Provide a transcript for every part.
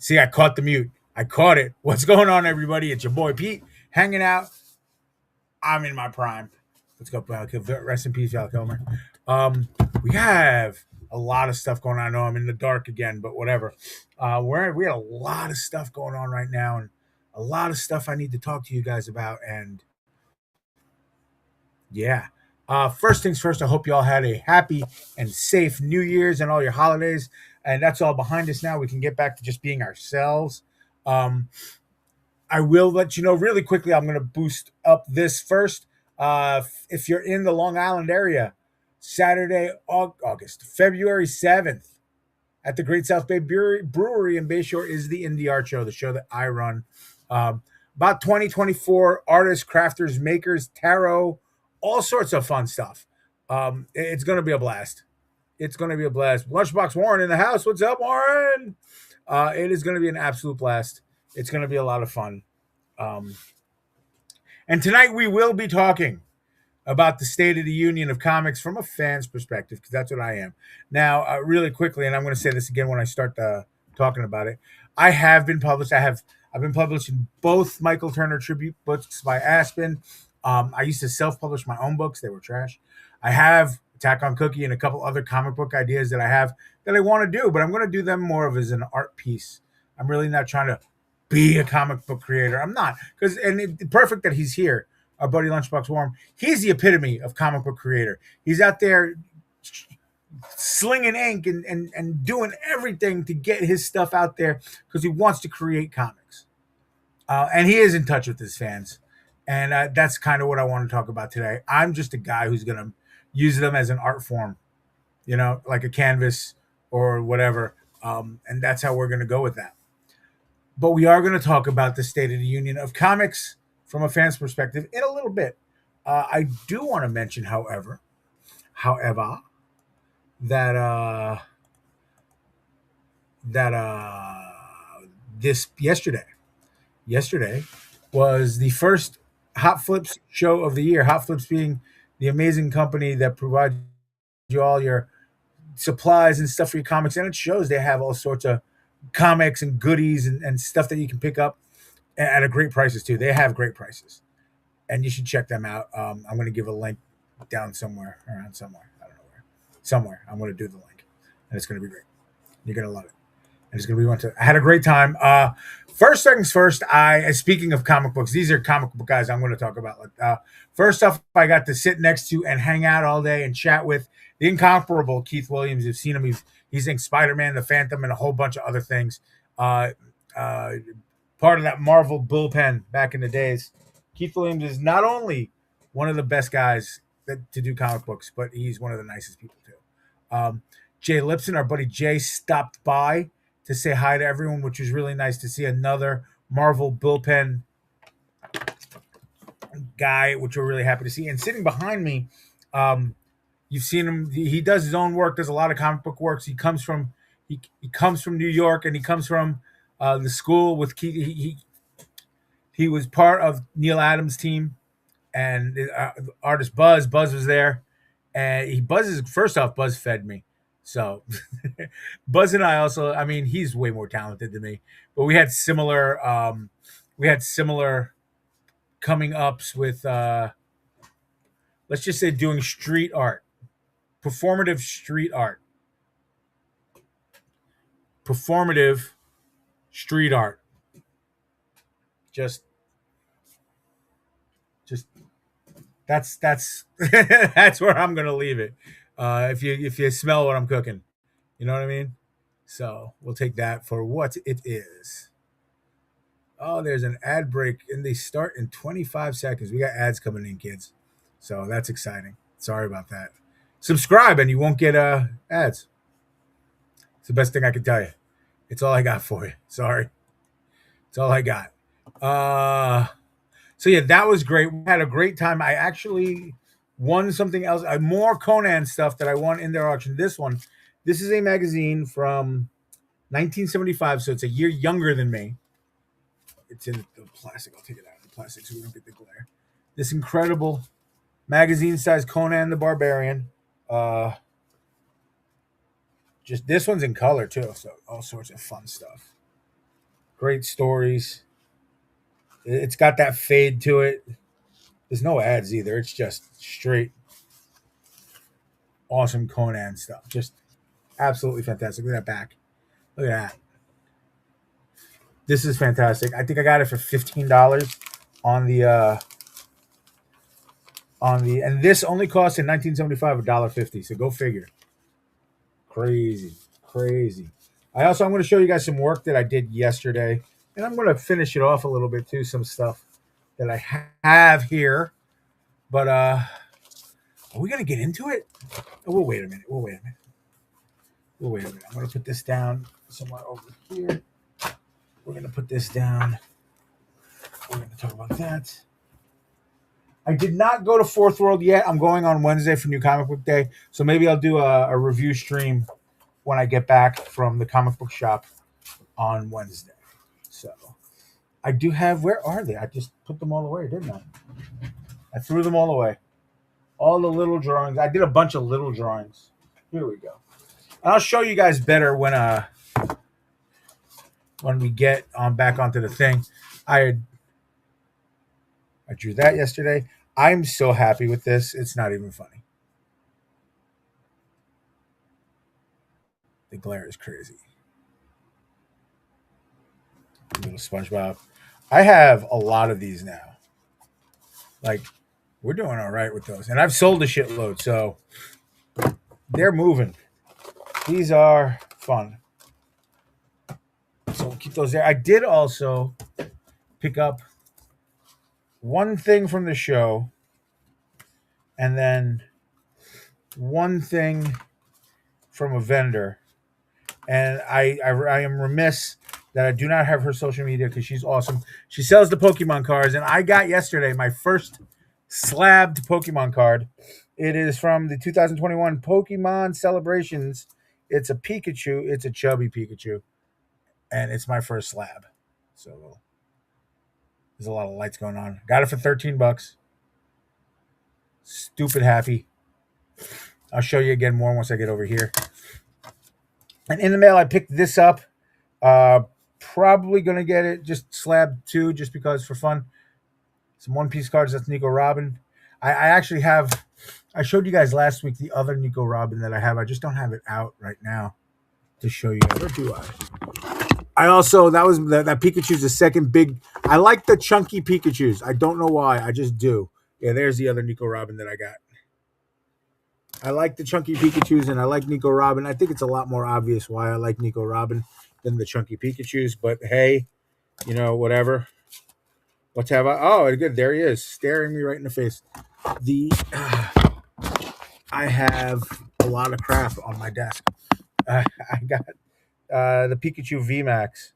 See, I caught the mute. I caught it. What's going on, everybody? It's your boy Pete hanging out. I'm in my prime. Let's go, rest in peace, Val Kilmer. We have a lot of stuff going on. I know I'm in the dark again, but whatever. We had a lot of stuff going on right now, and a lot of stuff I need to talk to you guys about. And yeah, first things first. I hope you all had a happy and safe New Year's and all your holidays. And that's all behind us now. We can get back to just being ourselves. Um, I will let you know really quickly. I'm going to boost up this first. If you're in the Long Island area, Saturday, February 7th, at the Great South Bay Brewery in Bayshore is the Indie Art Show, the show that I run. About 2024 artists, crafters, makers, tarot, all sorts of fun stuff. It's going to be a blast. It's going to be a blast. Lunchbox Warren in the house. What's up, Warren? It is going to be an absolute blast. It's going to be a lot of fun. And tonight we will be talking about the state of the union of comics from a fan's perspective, because that's what I am. Now, really quickly, and I'm going to say this again when I start talking about it. I have been published. I've been published in both Michael Turner tribute books by Aspen. I used to self-publish my own books. They were trash. I have Attack on Cookie and a couple other comic book ideas that I have that I want to do, but I'm going to do them more of as an art piece. I'm really not trying to be a comic book creator. I'm not. Perfect that he's here. Our buddy Lunchbox Warm, he's the epitome of comic book creator. He's out there slinging ink and doing everything to get his stuff out there because he wants to create comics. And he is in touch with his fans. And that's kind of what I want to talk about today. I'm just a guy who's going to use them as an art form, like a canvas or whatever. And that's how we're going to go with that. But we are going to talk about the state of the union of comics from a fan's perspective in a little bit. I do want to mention, however, that this yesterday was the first Hot Flips show of the year. Hot Flips being the amazing company that provides you all your supplies and stuff for your comics, and it shows they have all sorts of comics and goodies and stuff that you can pick up at a great prices too. They have great prices, and you should check them out. I'm going to give a link down somewhere. I don't know where. Somewhere I'm going to do the link, and it's going to be great. You're going to love it, and it's going to be one to. I had a great time. First things first. Speaking of comic books, these are comic book guys I'm going to talk about. First off, I got to sit next to and hang out all day and chat with the incomparable Keith Williams. You've seen him. He's in Spider-Man, the Phantom, and a whole bunch of other things. Part of that Marvel bullpen back in the days. Keith Williams is not only one of the best guys to do comic books, but he's one of the nicest people too. Jay Lipson, our buddy Jay, stopped by to say hi to everyone, which was really nice to see another Marvel bullpen guy, which we're really happy to see. And sitting behind me, you've seen him. He does his own work. Does a lot of comic book works. He comes from New York, and he comes from the school with Keith. He was part of Neil Adams' team, and artist Buzz was there, and Buzz fed me. So Buzz and I also, I mean, he's way more talented than me, but we had similar coming ups with let's just say doing street art, performative street art. Just that's that's where I'm gonna leave it. If you smell what I'm cooking, you know what I mean. So we'll take that for what it is. Oh, there's an ad break, and they start in 25 seconds. We got ads coming in, kids. So that's exciting. Sorry about that. Subscribe, and you won't get ads. It's the best thing I can tell you. It's all I got for you. Sorry. It's all I got. So yeah, that was great. We had a great time. I actually won something else, more Conan stuff that I won in their auction. This is a magazine from 1975, so it's a year younger than me. It's in the plastic. I'll take it out of the plastic so we don't get the glare. This incredible magazine-sized Conan the Barbarian. Just this one's in color too, so all sorts of fun stuff. Great stories. It's got that fade to it. There's no ads either. It's just straight awesome Conan stuff. Just absolutely fantastic. Look at that back. Look at that. This is fantastic. I think I got it for $15 on the and this only cost in 1975 $1.50. So go figure. Crazy, crazy. I'm going to show you guys some work that I did yesterday, and I'm going to finish it off a little bit too. Some stuff that I have here, but are we going to get into it? Oh, we'll wait a minute. I'm going to put this down somewhere over here. We're going to put this down. We're going to talk about that. I did not go to Fourth World yet. I'm going on Wednesday for New Comic Book Day. So maybe I'll do a review stream when I get back from the comic book shop on Wednesday. So I do have, where are they? I just put them all away, didn't I? I threw them all away. All the little drawings. I did a bunch of little drawings. Here we go. And I'll show you guys better when we get on back onto the thing. I drew that yesterday. I'm so happy with this. It's not even funny. The glare is crazy. Little SpongeBob. I have a lot of these now. Like, we're doing all right with those. And I've sold a shitload, so they're moving. These are fun. So we'll keep those there. I did also pick up one thing from the show and then one thing from a vendor. And I am remiss that I do not have her social media because she's awesome. She sells the Pokemon cards, and I got yesterday my first slabbed Pokemon card. It is from the 2021 Pokemon Celebrations. It's a Pikachu. It's a chubby Pikachu, and it's my first slab. So there's a lot of lights going on. Got it for $13. Stupid happy. I'll show you again more once I get over here. And in the mail, I picked this up. Probably going to get it just slab 2 just because for fun. Some One Piece cards. That's Nico Robin. I actually have, I showed you guys last week the other Nico Robin that I have. I just don't have it out right now to show you guys. Or do I also, that Pikachu's the second big, I like the chunky Pikachus. I don't know why. I just do. Yeah, there's the other Nico Robin that I got. I like the chunky Pikachus and I like Nico Robin. I think it's a lot more obvious why I like Nico Robin than the chunky Pikachus. But hey, whatever. Oh, good. There he is, staring me right in the face. I have a lot of crap on my desk. I got the Pikachu VMAX,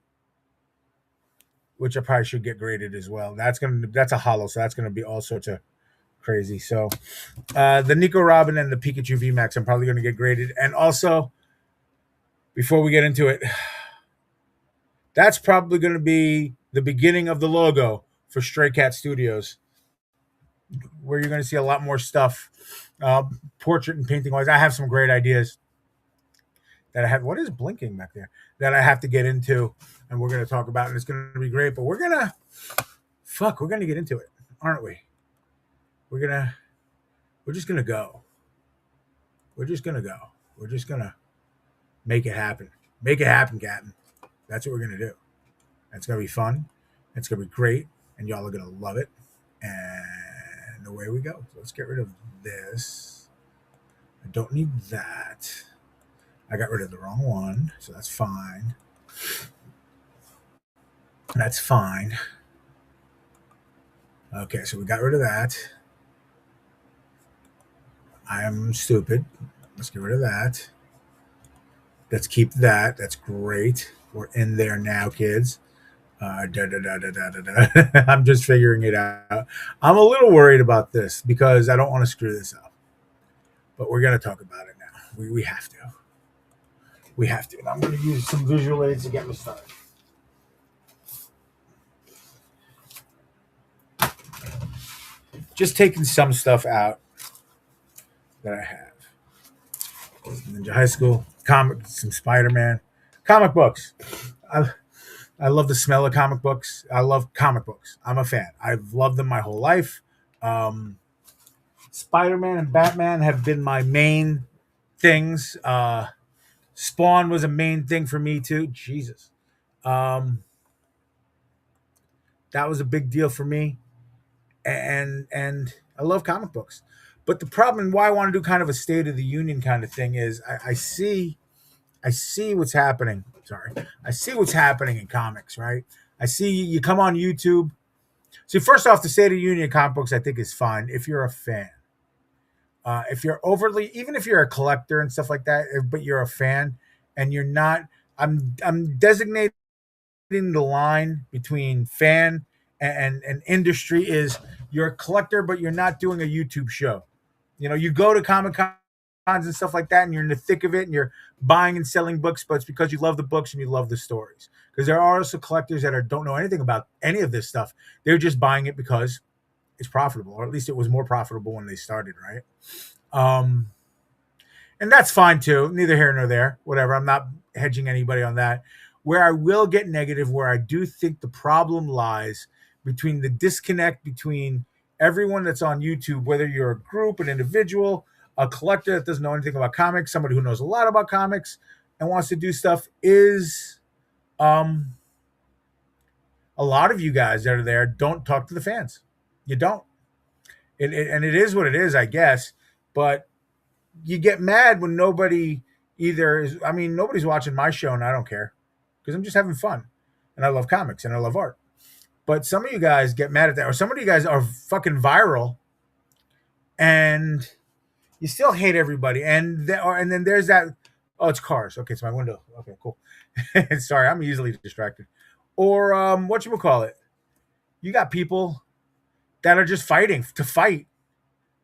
which I probably should get graded as well. That's a holo, so that's gonna be all sorts of crazy. So the Nico Robin and the Pikachu VMAX, I'm probably gonna get graded. And also, before we get into it, that's probably gonna be the beginning of the logo for Stray Cat Studios, where you're gonna see a lot more stuff, portrait and painting wise. I have some great ideas that I have. What is blinking back there? That I have to get into, and we're gonna talk about, and it's gonna be great. But we're gonna get into it, aren't we? We're just gonna go. We're just gonna make it happen. Make it happen, Captain. That's what we're gonna do. It's gonna be fun. It's gonna be great, and y'all are gonna love it. And away we go. So let's get rid of this. I don't need that. I got rid of the wrong one, so that's fine. That's fine. Okay, so we got rid of that. I am stupid. Let's get rid of that. Let's keep that. That's great. We're in there now, kids. I'm just figuring it out. I'm a little worried about this because I don't want to screw this up. But we're going to talk about it now. We have to. We have to. And I'm going to use some visual aids to get me started. Just taking some stuff out that I have. Ninja High School, comics, some Spider-Man, comic books. I love the smell of comic books. I love comic books. I'm a fan. I've loved them my whole life. Um, Spider-Man and Batman have been my main things. Spawn was a main thing for me too. Jesus, um, that was a big deal for me. And I love comic books. But the problem and why I want to do kind of a State of the Union kind of thing is I see what's happening. Sorry, I see what's happening in comics. Right, I see you come on YouTube. See, first off, the State of the Union comic books I think is fine if you're a fan. If you're overly, even if you're a collector and stuff like that, but you're a fan and you're not, I'm designating the line between fan and industry is you're a collector, but you're not doing a YouTube show. You know, you go to Comic Cons and stuff like that, and you're in the thick of it, and you're buying and selling books, but it's because you love the books and you love the stories. Because there are also collectors that don't know anything about any of this stuff. They're just buying it because it's profitable, or at least it was more profitable when they started, right? Um, and that's fine too. Neither here nor there. Whatever. I'm not hedging anybody on that. Where I will get negative, where I do think the problem lies between the disconnect between everyone that's on YouTube, whether you're a group, an individual, a collector that doesn't know anything about comics, somebody who knows a lot about comics and wants to do stuff, is um, a lot of you guys that are there don't talk to the fans. You don't. And it is what it is, I guess. But you get mad when nobody either is, I mean, nobody's watching my show and I don't care because I'm just having fun and I love comics and I love art. But some of you guys get mad at that, or some of you guys are fucking viral and you still hate everybody. And then there's that. Oh, it's cars. Okay, it's my window. Okay, cool. Sorry, I'm easily distracted. Or what you call it? You got people that are just fighting to fight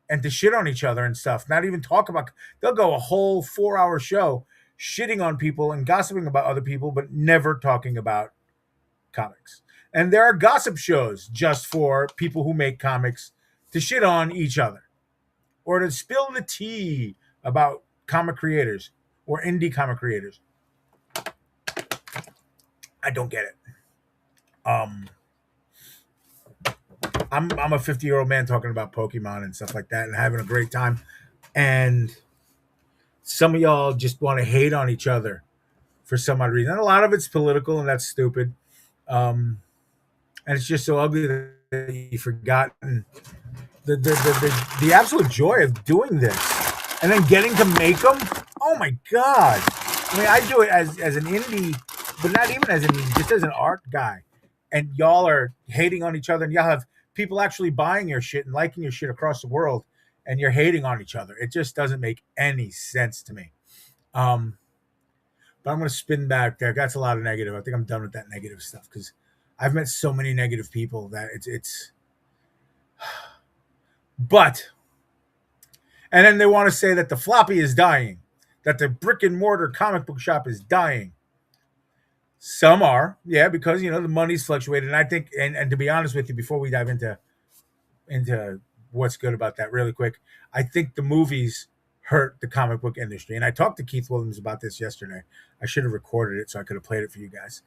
and to shit on each other and stuff. Not even talk about. They'll go a whole 4 hour show shitting on people and gossiping about other people, but never talking about comics. And there are gossip shows just for people who make comics to shit on each other or to spill the tea about comic creators or indie comic creators. I don't get it. Um, I'm a 50-year-old man talking about Pokemon and stuff like that and having a great time. And some of y'all just want to hate on each other for some odd reason. And a lot of it's political, and that's stupid. And it's just so ugly that you've forgotten the absolute joy of doing this and then getting to make them. Oh my god! I mean, I do it as an indie, but not even as an indie, just as an art guy. And y'all are hating on each other, and y'all have people actually buying your shit and liking your shit across the world, and you're hating on each other. It just doesn't make any sense to me. Um, but I'm going to spin back there. That's a lot of negative. I think I'm done with that negative stuff because I've met so many negative people that it's. But and then they want to say that the floppy is dying, that the brick and mortar comic book shop is dying. Some are, yeah, because the money's fluctuated. And I think, and to be honest with you, before we dive into what's good about that, really quick, I think the movies hurt the comic book industry. And I talked to Keith Williams about this yesterday. I should have recorded it so I could have played it for you guys.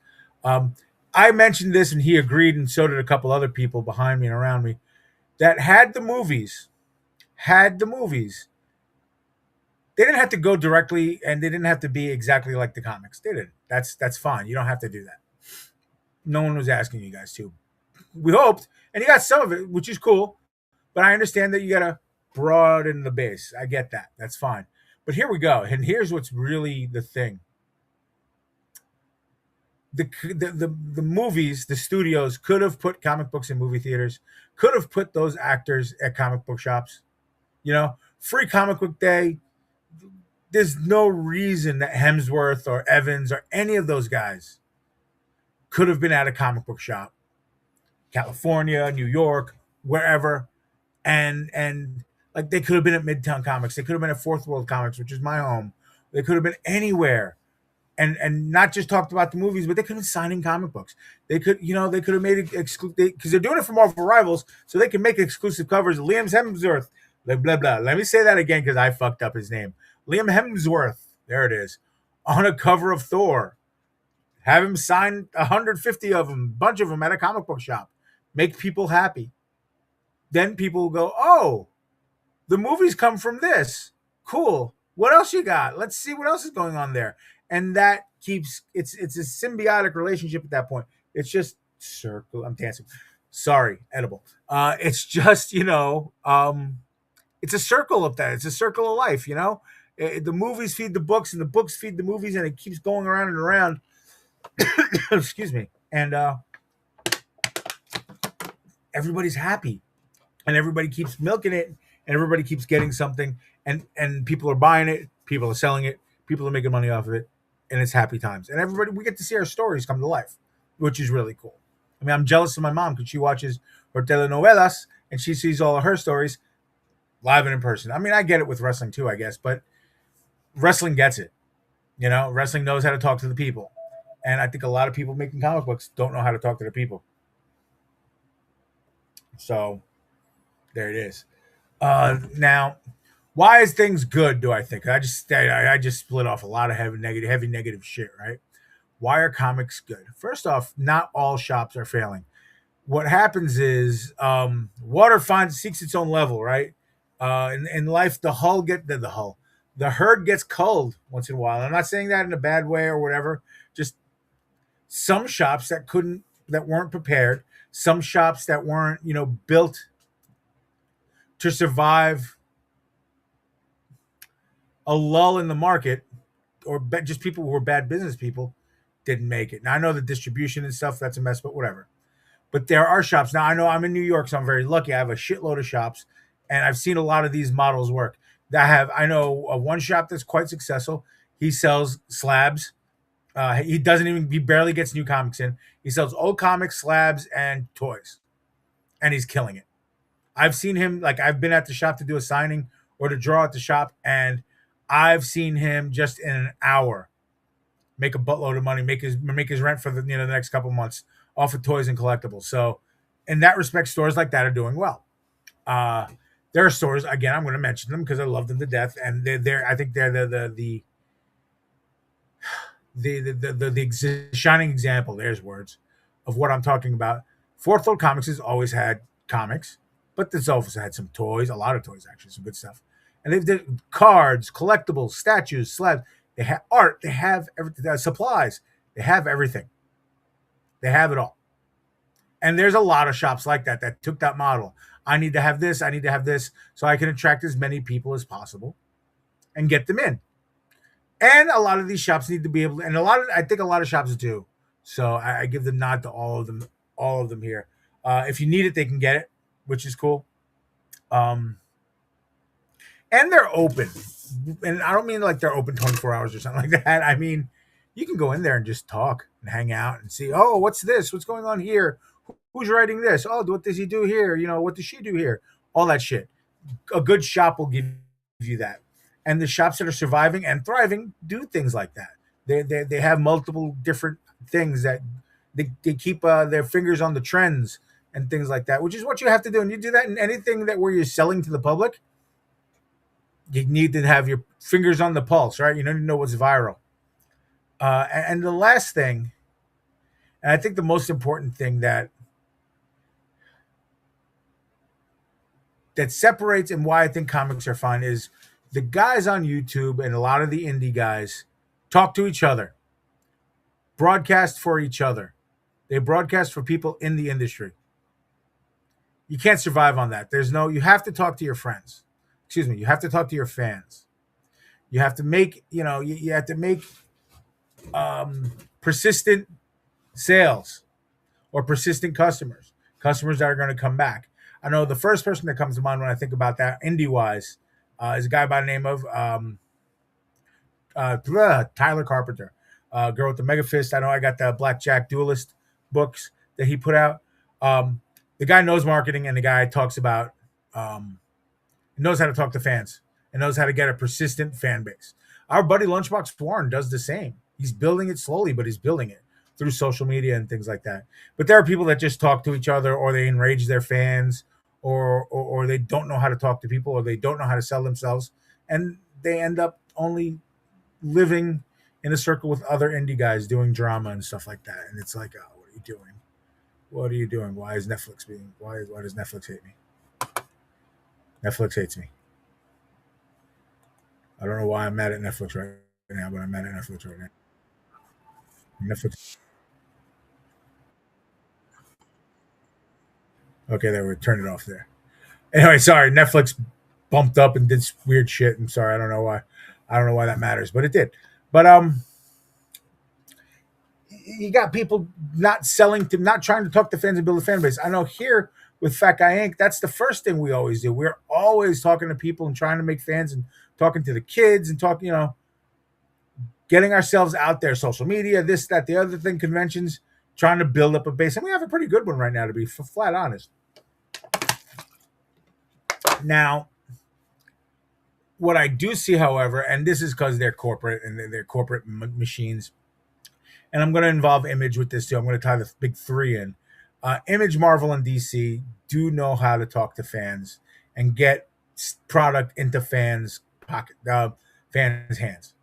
I mentioned this and he agreed, and so did a couple other people behind me and around me that had the movies, they didn't have to go directly and they didn't have to be exactly like the comics. They didn't. That's fine. You don't have to do that. No one was asking you guys to. We hoped, and you got some of it, which is cool. But I understand that you gotta broaden the base. I get that. That's fine. But here we go. And here's what's really the thing. The movies, the studios could have put comic books in movie theaters, could have put those actors at comic book shops. Free comic book day. There's no reason that Hemsworth or Evans or any of those guys could have been at a comic book shop, California, New York, wherever, and like they could have been at Midtown Comics, they could have been at Fourth World Comics, which is my home. They could have been anywhere, and not just talked about the movies, but they could have been signing comic books. They could, they could have made it exclusive because they're doing it for Marvel Rivals, so they can make exclusive covers. Liam Hemsworth, blah blah blah. Let me say that again because I fucked up his name. Liam Hemsworth, there it is, on a cover of Thor. Have him sign 150 of them, bunch of them at a comic book shop. Make people happy. Then people will go, oh, the movies come from this. Cool. What else you got? Let's see what else is going on there. And that keeps it's a symbiotic relationship at that point. It's just circle. I'm dancing. Sorry, edible. It's just, it's a circle of that. It's a circle of life, The movies feed the books and the books feed the movies and it keeps going around and around. Excuse me. And everybody's happy. And everybody keeps milking it and everybody keeps getting something and people are buying it, people are selling it, people are making money off of it, and it's happy times. And everybody, we get to see our stories come to life, which is really cool. I mean, I'm jealous of my mom because she watches her telenovelas and she sees all of her stories live and in person. I mean, I get it with wrestling too, I guess, but wrestling gets it. Wrestling knows how to talk to the people. And I think a lot of people making comic books don't know how to talk to the people. So there it is. Now, why is things good? Do I think I just split off a lot of heavy negative shit, right? Why are comics good? First off, not all shops are failing. What happens is water seeks its own level, right? In life, the herd gets culled once in a while. I'm not saying that in a bad way or whatever. Just some shops that weren't prepared, some shops that weren't built to survive a lull in the market, or just people who were bad business people didn't make it. Now I know the distribution and stuff that's a mess, but whatever. But there are shops now. I know I'm in New York, so I'm very lucky. I have a shitload of shops, and I've seen a lot of these models work. I know one shop that's quite successful. He sells slabs. He barely gets new comics in. He sells old comics, slabs, and toys, and he's killing it. I've seen him, like, I've been at the shop to do a signing or to draw at the shop, and I've seen him just in an hour make a buttload of money, make his rent for the next couple months off of toys and collectibles. So, in that respect, stores like that are doing well. Uh, there are stores, again, I'm going to mention them because I love them to death, and they're I think they're the shining example. There's words of what I'm talking about. Fourth World Comics has always had comics, but it's also had some toys, a lot of toys actually, some good stuff. And they've done cards, collectibles, statues, slabs. They have art. They have everything. Supplies. They have everything. They have it all. And there's a lot of shops like that took that model. I need to have this. I need to have this, so I can attract as many people as possible and get them in. And a lot of these shops need to be able to, and I think a lot of shops do. So I give the nod to all of them here. If you need it, they can get it, which is cool. And they're open. And I don't mean like they're open 24 hours or something like that. I mean, you can go in there and just talk and hang out and see, oh, what's this? What's going on here? Who's writing this? Oh, what does he do here? What does she do here? All that shit. A good shop will give you that. And the shops that are surviving and thriving do things like that. They have multiple different things that they keep their fingers on the trends and things like that, which is what you have to do. And you do that in anything where you're selling to the public. You need to have your fingers on the pulse, right? You need to know what's viral. And the last thing, and I think the most important thing that separates and why I think comics are fun is the guys on YouTube and a lot of the indie guys talk to each other, broadcast for each other. They broadcast for people in the industry. You can't survive on that. You have to talk to your friends. Excuse me. You have to talk to your fans. You have to make, you have to make persistent sales or persistent customers that are going to come back. I know the first person that comes to mind when I think about that indie wise is a guy by the name of Tyler Carpenter, Girl with the Mega Fist. I know I got the Blackjack Duelist books that he put out. The guy knows marketing, and the guy talks about knows how to talk to fans and knows how to get a persistent fan base. Our buddy Lunchbox Warren does the same. He's building it slowly, but he's building it through social media and things like that. But there are people that just talk to each other, or they enrage their fans, or they don't know how to talk to people, or they don't know how to sell themselves, and they end up only living in a circle with other indie guys doing drama and stuff like that. And it's like, oh, what are you doing? What are you doing? Why is Netflix being? Why does Netflix hate me? Netflix hates me. I don't know why I'm mad at Netflix right now, but I'm mad at Netflix right now. Netflix. Okay, there we turn it off there. Anyway, sorry. Netflix bumped up and did weird shit. I'm sorry. I don't know why. I don't know why that matters, but it did. But you got people not selling to, not trying to talk to fans and build a fan base. I know here with Fat Guy Inc., that's the first thing we always do. We're always talking to people and trying to make fans and talking to the kids and talking, getting ourselves out there, social media, this, that, the other thing, conventions, trying to build up a base. And we have a pretty good one right now, to be flat honest. Now, what I do see, however, and this is because they're corporate and they're corporate machines, and I'm going to involve Image with this too. I'm going to tie the big three in. Image, Marvel, and DC do know how to talk to fans and get product into fans' hands.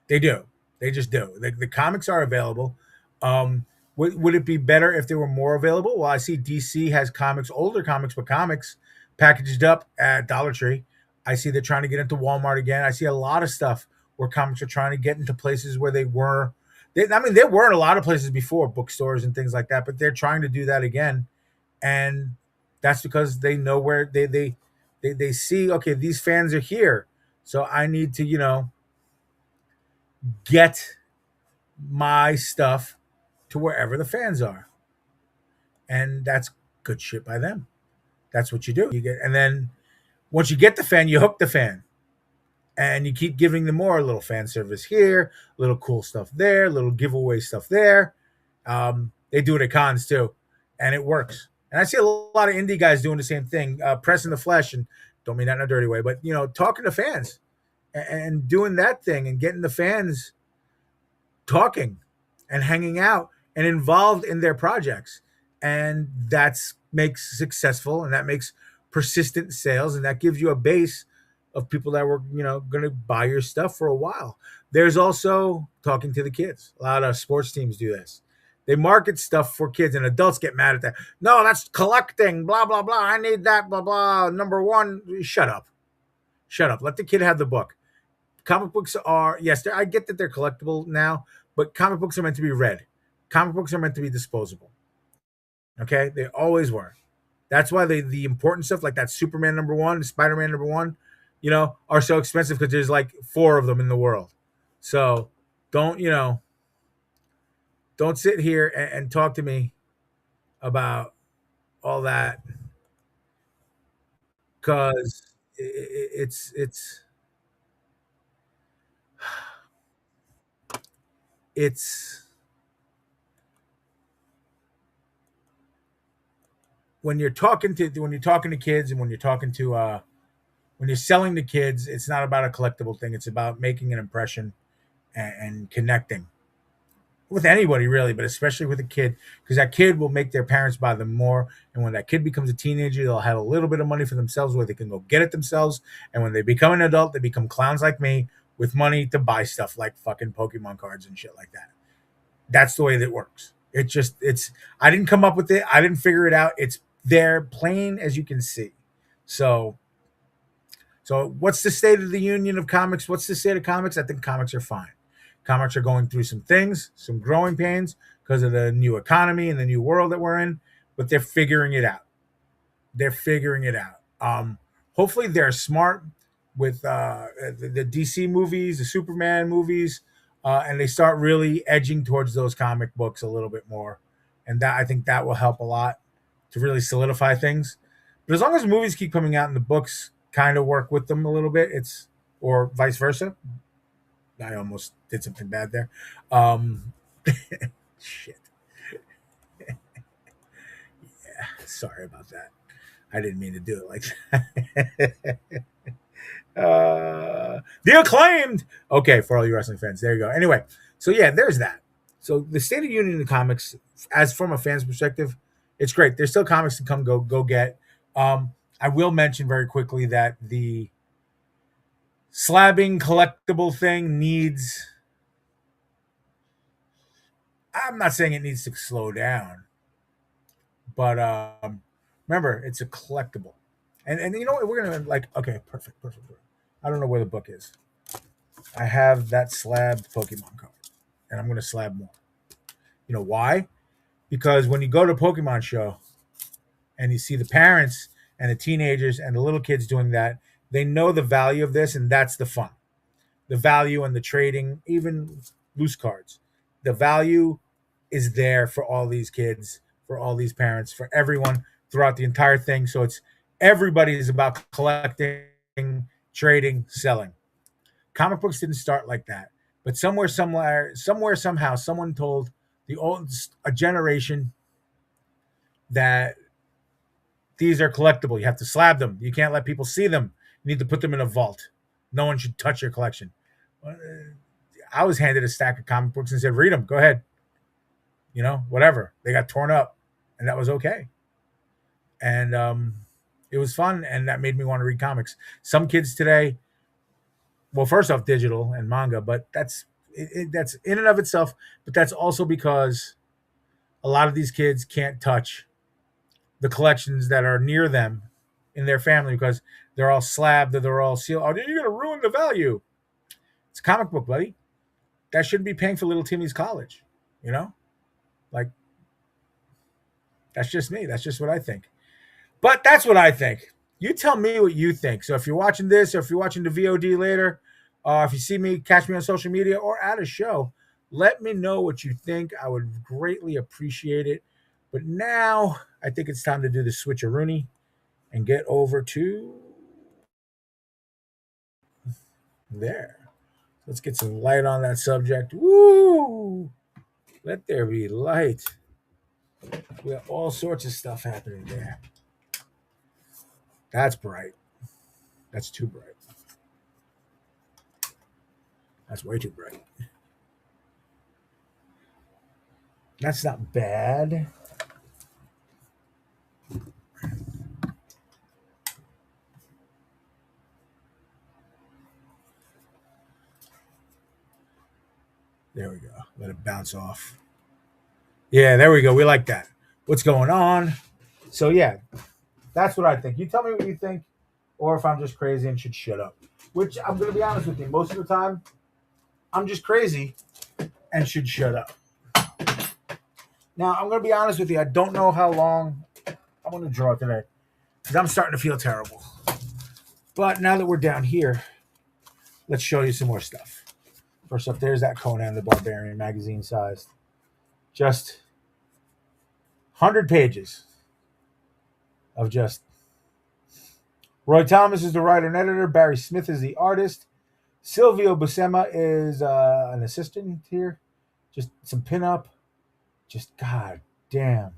They do. They just do. The comics are available. Would it be better if they were more available? Well, I see DC has comics, older comics, but comics packaged up at Dollar Tree. I see they're trying to get into Walmart again. I see a lot of stuff where comics are trying to get into places where they were. They were in a lot of places before, bookstores and things like that, but they're trying to do that again, and that's because they know where they see. Okay, these fans are here, so I need to get my stuff to wherever the fans are, and that's good shit by them. That's what you do. You get, and then once you get the fan, you hook the fan, and you keep giving them more. A little fan service here, little cool stuff there, little giveaway stuff there. They do it at cons too, and it works. And I see a lot of indie guys doing the same thing, pressing the flesh, and don't mean that in a dirty way, but talking to fans and doing that thing and getting the fans talking and hanging out and involved in their projects, and that's makes successful, and that makes persistent sales, and that gives you a base of people that were going to buy your stuff for a while. There's also talking to the kids. A lot of sports teams do this. They market stuff for kids, and adults get mad at that. No, that's collecting, blah blah blah, I need that, blah blah. Number one, shut up, let the kid have the book. Comic books are, yes, I get that they're collectible now, but comic books are meant to be read. Comic books are meant to be disposable. Okay, they always were. That's why the important stuff like that Superman number one, Spider-Man number one, are so expensive because there's like four of them in the world. So don't don't sit here and talk to me about all that, because it's when you're talking to kids, and when you're talking to when you're selling to kids, it's not about a collectible thing. It's about making an impression and connecting with anybody really, but especially with a kid, because that kid will make their parents buy them more. And when that kid becomes a teenager, they'll have a little bit of money for themselves where they can go get it themselves. And when they become an adult, they become clowns like me with money to buy stuff like fucking Pokemon cards and shit like that. That's the way that it works. I didn't come up with it. I didn't figure it out. It's there plain as you can see. So what's the state of the union of comics? What's the state of comics? I think comics are fine. Comics are going through some things, some growing pains because of the new economy and the new world that we're in, but they're figuring it out. They're figuring it out. Hopefully, they're smart with the DC movies, the Superman movies, and they start really edging towards those comic books a little bit more. And that, I think that will help a lot to really solidify things. But as long as movies keep coming out and the books kind of work with them a little bit, or vice versa. I almost did something bad there. Shit. Sorry about that. I didn't mean to do it like that. The acclaimed. Okay, for all you wrestling fans, there you go. Anyway, so yeah, there's that. So the state of union in the comics, as from a fan's perspective, it's great. There's still comics to go get. I will mention very quickly that the slabbing collectible thing needs I'm not saying it needs to slow down, but remember, it's a collectible. And you know what? We're gonna like okay, perfect. I don't know where the book is. I have that slabbed Pokemon card, and I'm gonna slab more. You know why? Because when you go to a Pokemon show and you see the parents and the teenagers and the little kids doing that, they know the value of this, and that's the fun. The value and the trading, even loose cards. The value is there for all these kids, for all these parents, for everyone throughout the entire thing. So it's everybody is about collecting, trading, selling. Comic books didn't start like that, but somewhere, somehow, someone told the old a generation that these are collectible. You have to slab them. You can't let people see them. You need to put them in a vault. No one should touch your collection. I was handed a stack of comic books and said, "Read them. Go ahead." Whatever. They got torn up, and that was okay. And it was fun, and that made me want to read comics. Some kids today, well, first off, digital and manga, but that's in and of itself. But that's also because a lot of these kids can't touch the collections that are near them in their family because they're all slabbed or they're all sealed. Oh, you're going to ruin the value. It's a comic book, buddy. That shouldn't be paying for little Timmy's college. You know, like that's just me. That's just what I think. But that's what I think. You tell me what you think. So if you're watching this or if you're watching the VOD later, if you see me, catch me on social media or at a show, let me know what you think. I would greatly appreciate it. But now I think it's time to do the switcheroony and get over to there. Let's get some light on that subject. Woo! Let there be light. We have all sorts of stuff happening there. That's bright. That's too bright. That's way too bright. That's not bad. There we go. Let it bounce off. Yeah, there we go. We like that. What's going on? So yeah, that's what I think. You tell me what you think, or if I'm just crazy and should shut up. Which I'm gonna be honest with you, most of the time, I'm just crazy and should shut up. Now I'm gonna be honest with you. I don't know how long I'm gonna draw today because I'm starting to feel terrible. But now that we're down here, let's show you some more stuff. First up, there's that Conan the Barbarian magazine size. Just 100 pages of just Roy Thomas is the writer and editor. Barry Smith is the artist. Silvio Buscema is an assistant here. Just some pinup. Just god damn.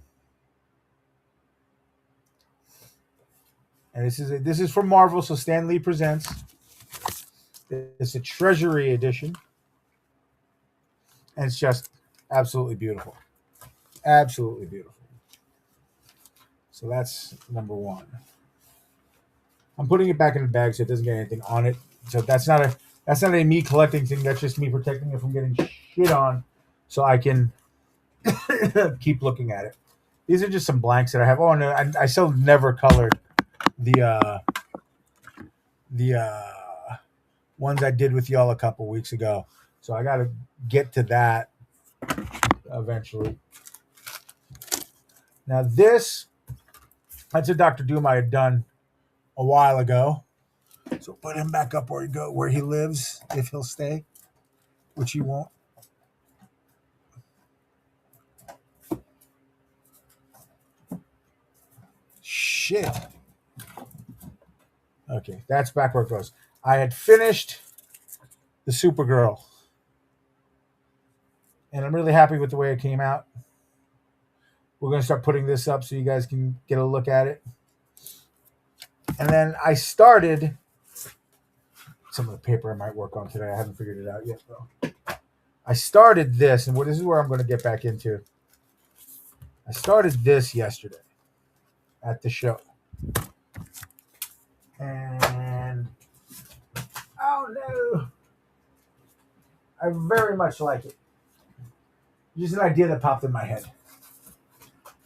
And this is from Marvel, so Stan Lee presents. It's a Treasury edition, and it's just absolutely beautiful. Absolutely beautiful. So that's number one. I'm putting it back in the bag so it doesn't get anything on it. So that's not a me collecting thing. That's just me protecting it from getting shit on, so I can keep looking at it. These are just some blanks that I have. Oh no, I still never colored the ones I did with y'all a couple weeks ago. So I got to get to that eventually. Now that's a Dr. Doom I had done a while ago. So put him back up where he lives, if he'll stay, which he won't. Shit. Okay, that's back where it goes. I had finished the Supergirl, and I'm really happy with the way it came out. We're going to start putting this up so you guys can get a look at it. And then I started some of the paper I might work on today. I haven't figured it out yet, though. I started this, and this is where I'm going to get back into. I started this yesterday at the show. And, oh no, I very much like it. Just an idea that popped in my head.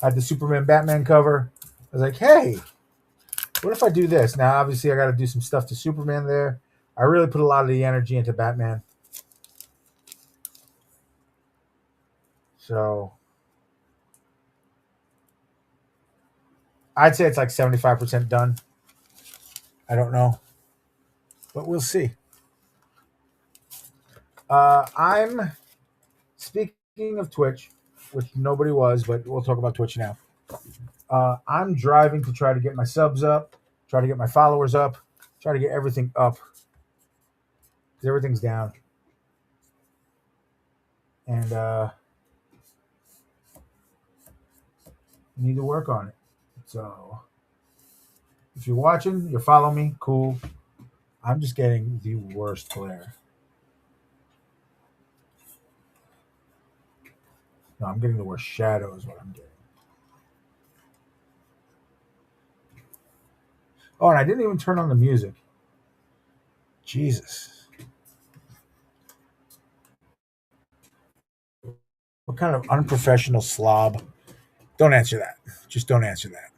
I had the Superman Batman cover. I was like, hey, what if I do this? Now, obviously, I got to do some stuff to Superman there. I really put a lot of the energy into Batman. So I'd say it's like 75% done. I don't know, but we'll see. I'm speaking of Twitch, which nobody was, but we'll talk about Twitch now. I'm driving to try to get my subs up, try to get my followers up, try to get everything up because everything's down. And need to work on it. So if you're watching, you follow me, cool. I'm just getting the worst glare. No, I'm getting the worst shadow is what I'm getting. Oh, and I didn't even turn on the music. Jesus. What kind of unprofessional slob? Don't answer that. Just don't answer that.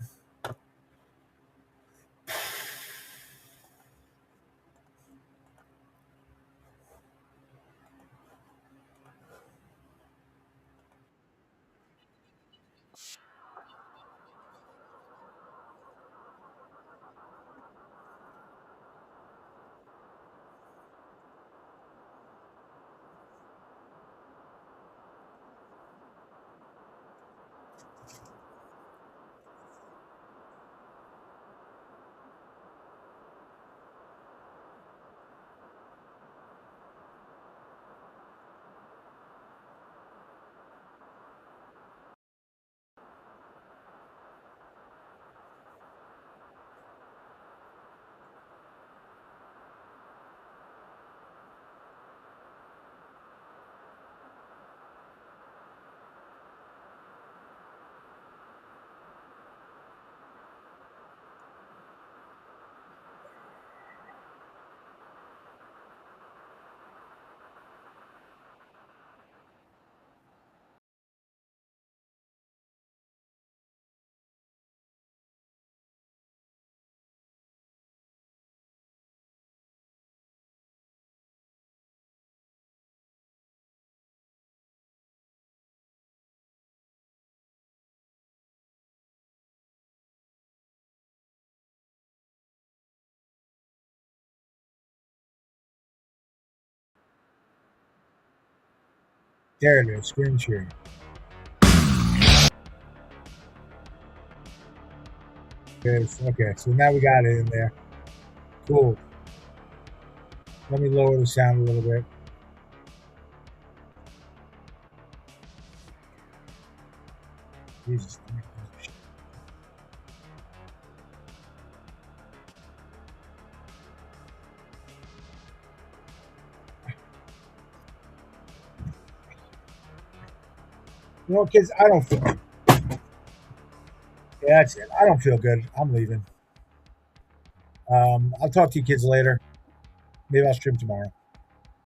There it is, screen share. Okay, so now we got it in there. Cool. Let me lower the sound a little bit. Jesus. You know, kids, I don't feel. Yeah, that's it. I don't feel good. I'm leaving. I'll talk to you kids later. Maybe I'll stream tomorrow.